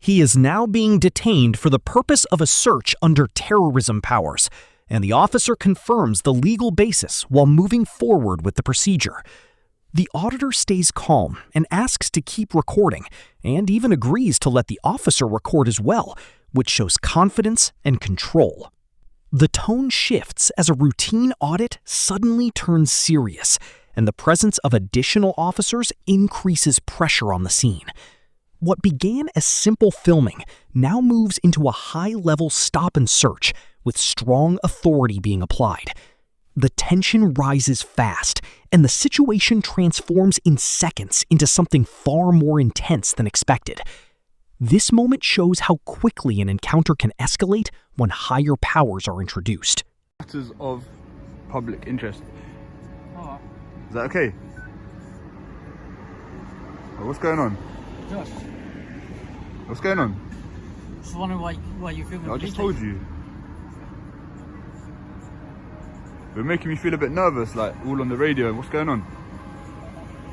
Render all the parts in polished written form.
He is now being detained for the purpose of a search under terrorism powers, and the officer confirms the legal basis while moving forward with the procedure. The auditor stays calm and asks to keep recording, and even agrees to let the officer record as well, which shows confidence and control. The tone shifts as a routine audit suddenly turns serious, and the presence of additional officers increases pressure on the scene. What began as simple filming now moves into a high-level stop and search, with strong authority being applied. The tension rises fast, and the situation transforms in seconds into something far more intense than expected. This moment shows how quickly an encounter can escalate when higher powers are introduced. Matters of public interest. Is that okay? Oh, what's going on? Josh. What's going on? Just wondering why you filming. I just told you. You're making me feel a bit nervous, like all on the radio. What's going on?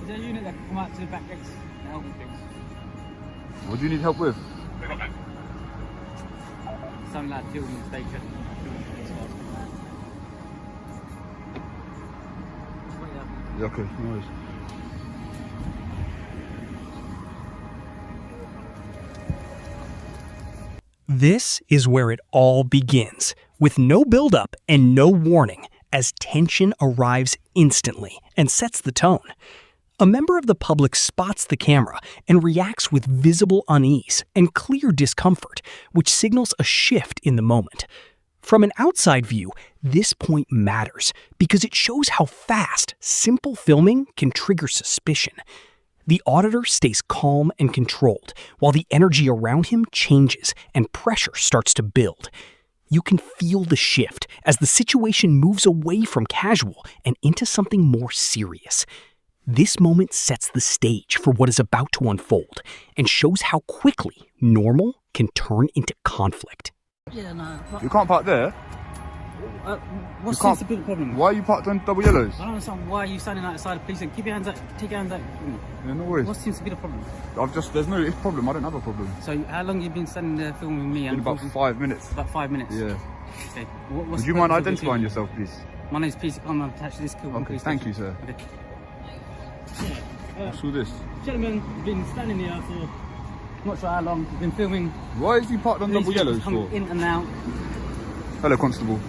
Is there a unit that can come out to the back gates and help with things? What do you need help with? Some lad filming the station. Yeah, okay, no worries. This is where it all begins, with no buildup and no warning, as tension arrives instantly and sets the tone. A member of the public spots the camera and reacts with visible unease and clear discomfort, which signals a shift in the moment. From an outside view, this point matters because it shows how fast simple filming can trigger suspicion. The auditor stays calm and controlled, while the energy around him changes and pressure starts to build. You can feel the shift as the situation moves away from casual and into something more serious. This moment sets the stage for what is about to unfold and shows how quickly normal can turn into conflict. Yeah, no. You can't park there. What seems to be the problem? Why are you parked on double yellows? I don't understand why are you standing outside the police and keep your hands out, take your hands out. Yeah, no worries. What seems to be the problem? There's no problem. I don't have a problem. So how long have you been standing there filming me? In about 5 minutes. About 5 minutes? Yeah. Okay. Would you mind identifying yourself, please? My name's Peter. I'm attached to this kill. Okay, thank you, sir. Okay. What's all this? Gentlemen, been standing here for not sure how long. We've been filming. Why is he parked on double yellows for? In and out. Hello, Constable.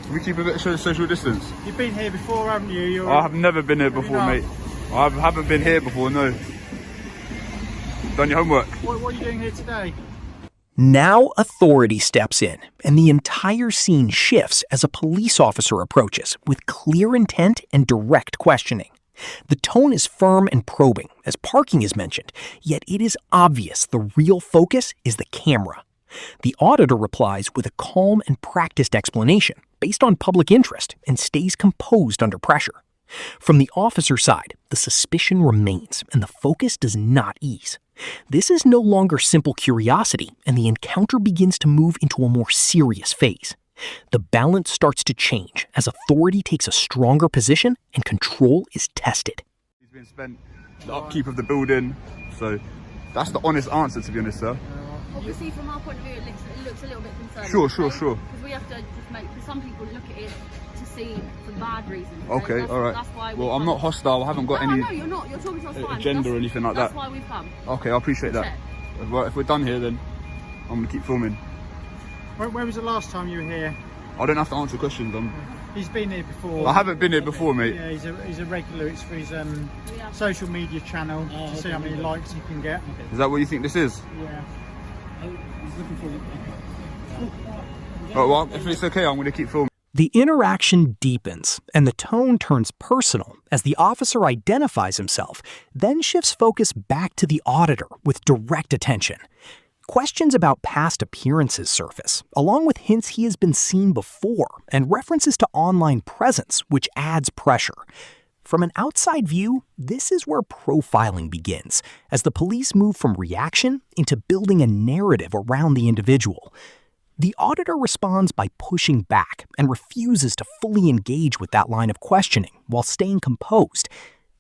Can we keep a bit of social distance? You've been here before, haven't you? I have never been here before, mate. I haven't been here before, no. Done your homework. What are you doing here today? Now authority steps in, and the entire scene shifts as a police officer approaches with clear intent and direct questioning. The tone is firm and probing, as parking is mentioned, yet it is obvious the real focus is the camera. The auditor replies with a calm and practiced explanation based on public interest and stays composed under pressure. From the officer side, the suspicion remains and the focus does not ease. This is no longer simple curiosity, and the encounter begins to move into a more serious phase. The balance starts to change as authority takes a stronger position and control is tested. He's been spent the upkeep of the building, so that's the honest answer, to be honest, sir. Obviously, from our point of view, it looks a little bit concerning. Sure. Because we have to just make, because some people look at it to see for bad reasons. Okay, all right. That's why well, I'm not hostile. I haven't got any No, you're not. You're talking to us fine. agenda or anything like that. That's why we've come. Okay, I appreciate that. If we're done here, then I'm going to keep filming. When was the last time you were here? I don't have to answer questions. He's been here before. I haven't been here before, mate. Yeah, he's a regular. It's for his social media channel to see how many likes he can get. Is that what you think this is? Yeah. Oh, well, if it's okay, I'm going to keep filming. The interaction deepens, and the tone turns personal as the officer identifies himself, then shifts focus back to the auditor with direct attention. Questions about past appearances surface, along with hints he has been seen before and references to online presence, which adds pressure. From an outside view, this is where profiling begins, as the police move from reaction into building a narrative around the individual. The auditor responds by pushing back and refuses to fully engage with that line of questioning while staying composed.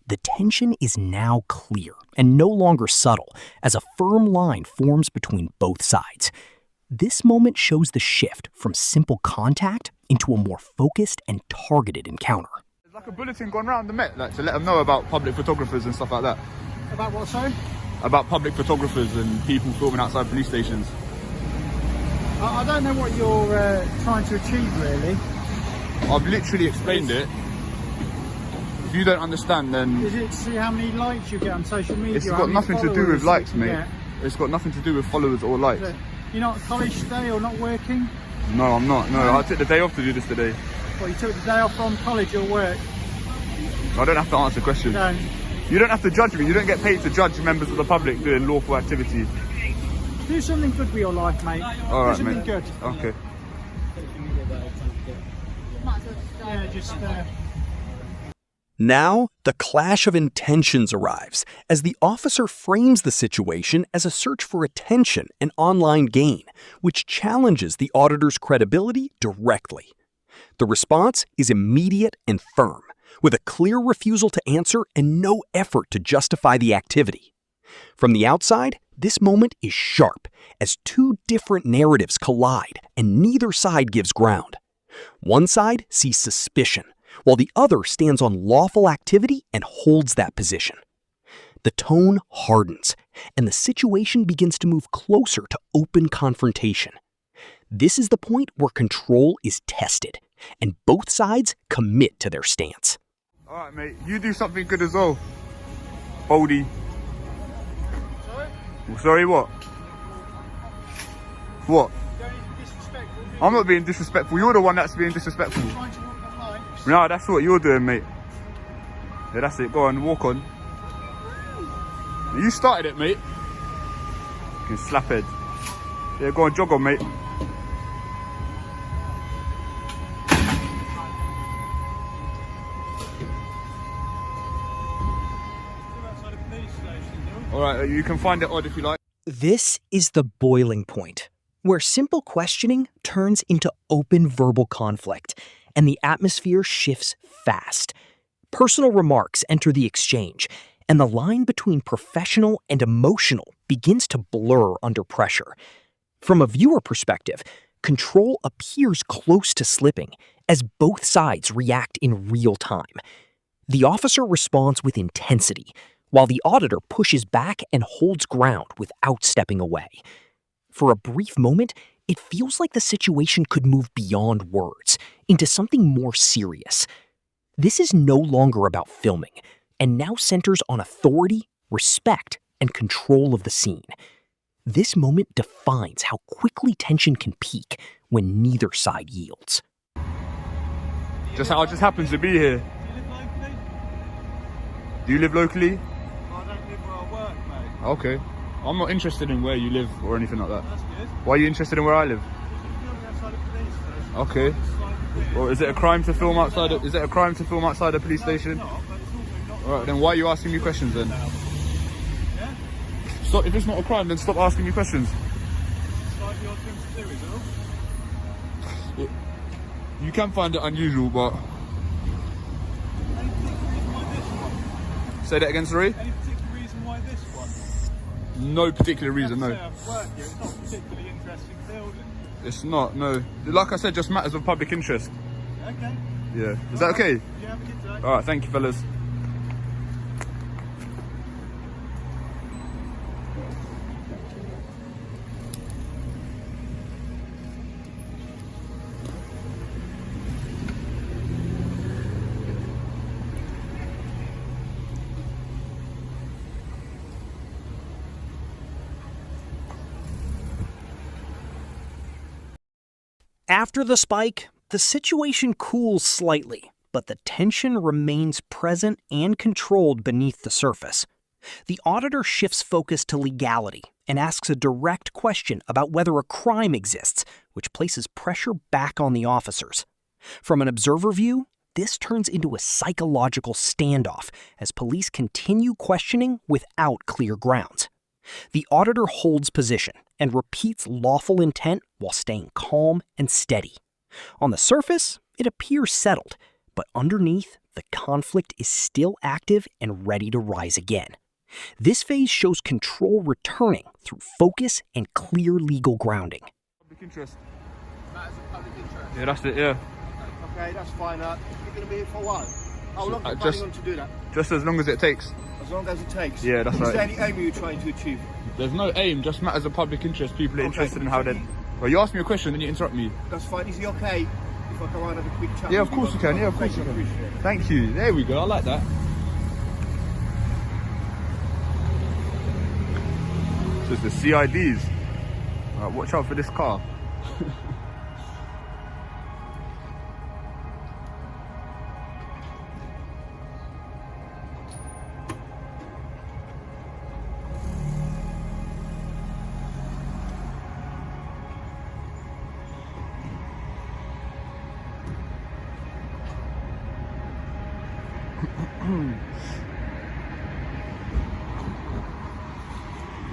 The tension is now clear and no longer subtle, as a firm line forms between both sides. This moment shows the shift from simple contact into a more focused and targeted encounter. There's like a bulletin gone around the Met, like to let them know about public photographers and stuff like that. About what, sorry? About public photographers and people filming outside police stations. I don't know what you're trying to achieve, really. I've literally explained it. If you don't understand, then... Is it to see how many likes you get on social media? It's got nothing to do with likes, mate. It's got nothing to do with followers or likes. You're not at college today or not working? No, I'm not. No, I took the day off to do this today. Well, you took the day off from college or work? I don't have to answer questions. You don't have to judge me. You don't get paid to judge members of the public doing lawful activity. Do something good with your life, mate. All right, do something mate. good. Okay. Yeah, just... Now, the clash of intentions arrives as the officer frames the situation as a search for attention and online gain, which challenges the auditor's credibility directly. The response is immediate and firm, with a clear refusal to answer and no effort to justify the activity. From the outside, this moment is sharp as two different narratives collide and neither side gives ground. One side sees suspicion, while the other stands on lawful activity and holds that position. The tone hardens, and the situation begins to move closer to open confrontation. This is the point where control is tested, and both sides commit to their stance. All right, mate. You do something good as well, oldie. Sorry? Sorry, what? What? Don't be disrespectful. I'm not being disrespectful. You're the one that's being disrespectful. I'm trying to walk on likes. No, that's what you're doing, mate. Yeah, that's it. Go on, walk on. You started it, mate. You slaphead. Yeah, go on, jog on, mate. All right, you can find it odd if you like. This is the boiling point, where simple questioning turns into open verbal conflict, and the atmosphere shifts fast. Personal remarks enter the exchange, and the line between professional and emotional begins to blur under pressure. From a viewer perspective, control appears close to slipping as both sides react in real time. The officer responds with intensity, while the auditor pushes back and holds ground without stepping away. For a brief moment, it feels like the situation could move beyond words into something more serious. This is no longer about filming, and now centers on authority, respect, and control of the scene. This moment defines how quickly tension can peak when neither side yields. I just happen to be here. Do you live locally? I don't live where I work, mate. Okay. I'm not interested in where you live or anything like that. That's good. Why are you interested in where I live? Outside the police station. Okay. Well, is it a crime to film outside? Is it a crime to film outside a police station? Not, but it's also not. All right. Then why are you asking me questions then? Yeah? Stop. If it's not a crime, then stop asking me questions. It's like the odd thing to do, is it all? You can find it unusual, but Any particular reason why this one? say that again, sorry. Any particular reason why this one? No particular reason, Say no. I've worked here. It's not a particularly interesting building. It's not, no. Like I said, just matters of public interest. Okay. Yeah. Is that okay? You have a good day. All right. Thank you, fellas. After the spike, the situation cools slightly, but the tension remains present and controlled beneath the surface. The auditor shifts focus to legality and asks a direct question about whether a crime exists, which places pressure back on the officers. From an observer view, this turns into a psychological standoff as police continue questioning without clear grounds. The auditor holds position and repeats lawful intent while staying calm and steady. On the surface, it appears settled, but underneath, the conflict is still active and ready to rise again. This phase shows control returning through focus and clear legal grounding. Public interest. Matters of public interest. Yeah, that's it, yeah. Okay, that's fine. You're going to be here for a while. How long are you planning on to do that? Just as long as it takes. As long as it takes? Yeah, that's right. Is there any aim you're trying to achieve? There's no aim, just matters of public interest. People are interested in how they... Well, you asked me a question, then you interrupt me. That's fine. Is it okay if I come around and have a quick chat? Yeah, of course you can. Yeah, of course you can. Appreciate it. Thank you. There we go. I like that. So it's the CIDs. Right, watch out for this car.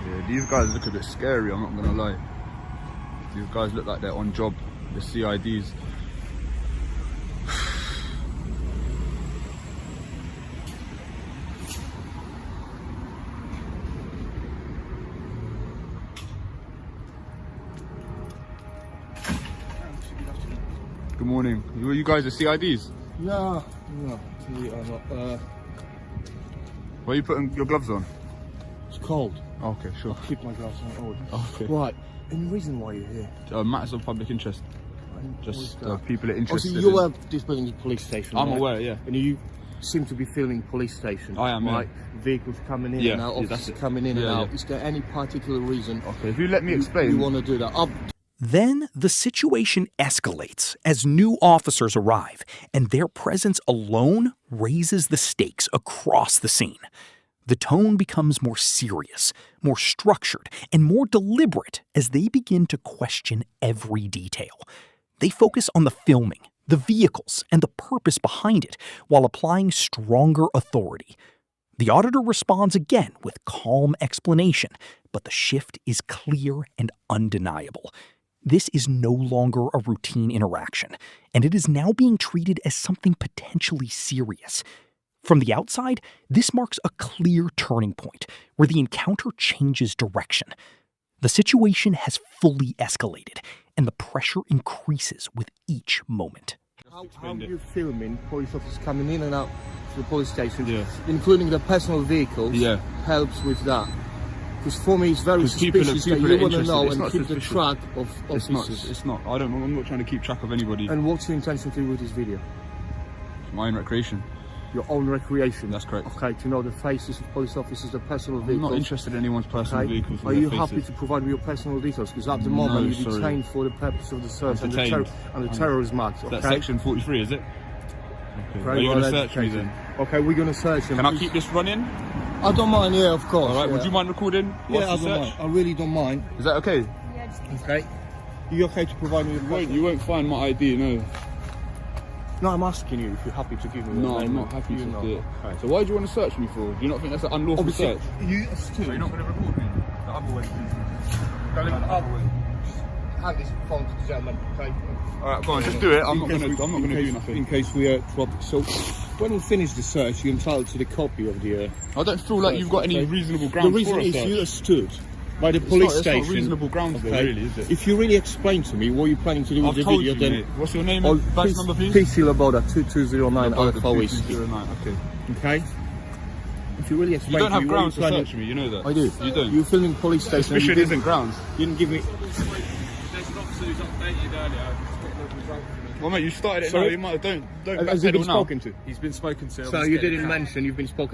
Yeah, these guys look a bit scary, I'm not gonna lie. These guys look like they're on job, the CIDs. Good morning. You guys are CIDs? No. Why are you putting your gloves on? It's cold. Okay, sure. Keep my gloves on. Okay. Right. Any reason why you're here? Matters of public interest. Just people are interested. Obviously, you were displaying the police station. I'm right? aware, yeah. And you seem to be filming police station. I am, right? yeah. Vehicles coming in Yeah, and out, yeah, that's officers it. coming in and Yeah, out. yeah. Is there any particular reason? Okay, if you let me explain. You want to do that? Then the situation escalates as new officers arrive, and their presence alone raises the stakes across the scene. The tone becomes more serious, more structured, and more deliberate as they begin to question every detail. They focus on the filming, the vehicles, and the purpose behind it, while applying stronger authority. The auditor responds again with calm explanation, but the shift is clear and undeniable. This is no longer a routine interaction, and it is now being treated as something potentially serious. From the outside, this marks a clear turning point where the encounter changes direction. The situation has fully escalated, and the pressure increases with each moment. How are you filming police officers coming in and out to the police station, including the personal vehicles, helps with that? Because for me, it's very suspicious that you want to know and keep the track of officers. It's not. I'm not trying to keep track of anybody. And what's your intention to do with this video? My own recreation. Your own recreation? That's correct. Okay, to know the faces of police officers, the personal vehicles. I'm not interested in anyone's personal vehicles. Are you happy to provide me your personal details? Because at the moment you're detained for the purpose of the search and the terrorism act. Okay? That's section 43, is it? Okay. Are you going to search me then? Okay, we're going to search him. Can I keep this running? I don't mind, yeah, of course. Alright, would you mind recording? Yeah, I don't mind. I really don't mind. Is that okay? Yeah, just Okay. You okay to provide me with You won't find my ID, no. No, I'm asking you if you're happy to give me No, I'm not happy to do it. Okay. So why do you want to search me for? Do you not think that's an unlawful search? You So you're not going to record me? The other way, please. Go the other way. Hand this phone to the gentleman, okay? Alright, go on, just do it. I'm not going to do nothing. In case we drop it. So, when we finish the search, you're entitled to the copy of the... I don't feel like you've got any reasonable grounds for a search. The reason is you are stood by the police station. It's not reasonable grounds there, really, is it? If you really explain to me what you're planning to do with the video, then... Mate. What's your name and badge number, please? PC Laboda 2209 Alpha Whiskey. 2209, okay. Okay? If you really explain You don't to have me grounds what to you're search me, you know that. I do. You don't. You're filming police station. Suspicion isn't grounds. You didn't give me... There's an officer who's updated earlier. Well, mate, you started it now. You might don't Has he been spoken to? He's been spoken to. So you didn't mention you've been spoken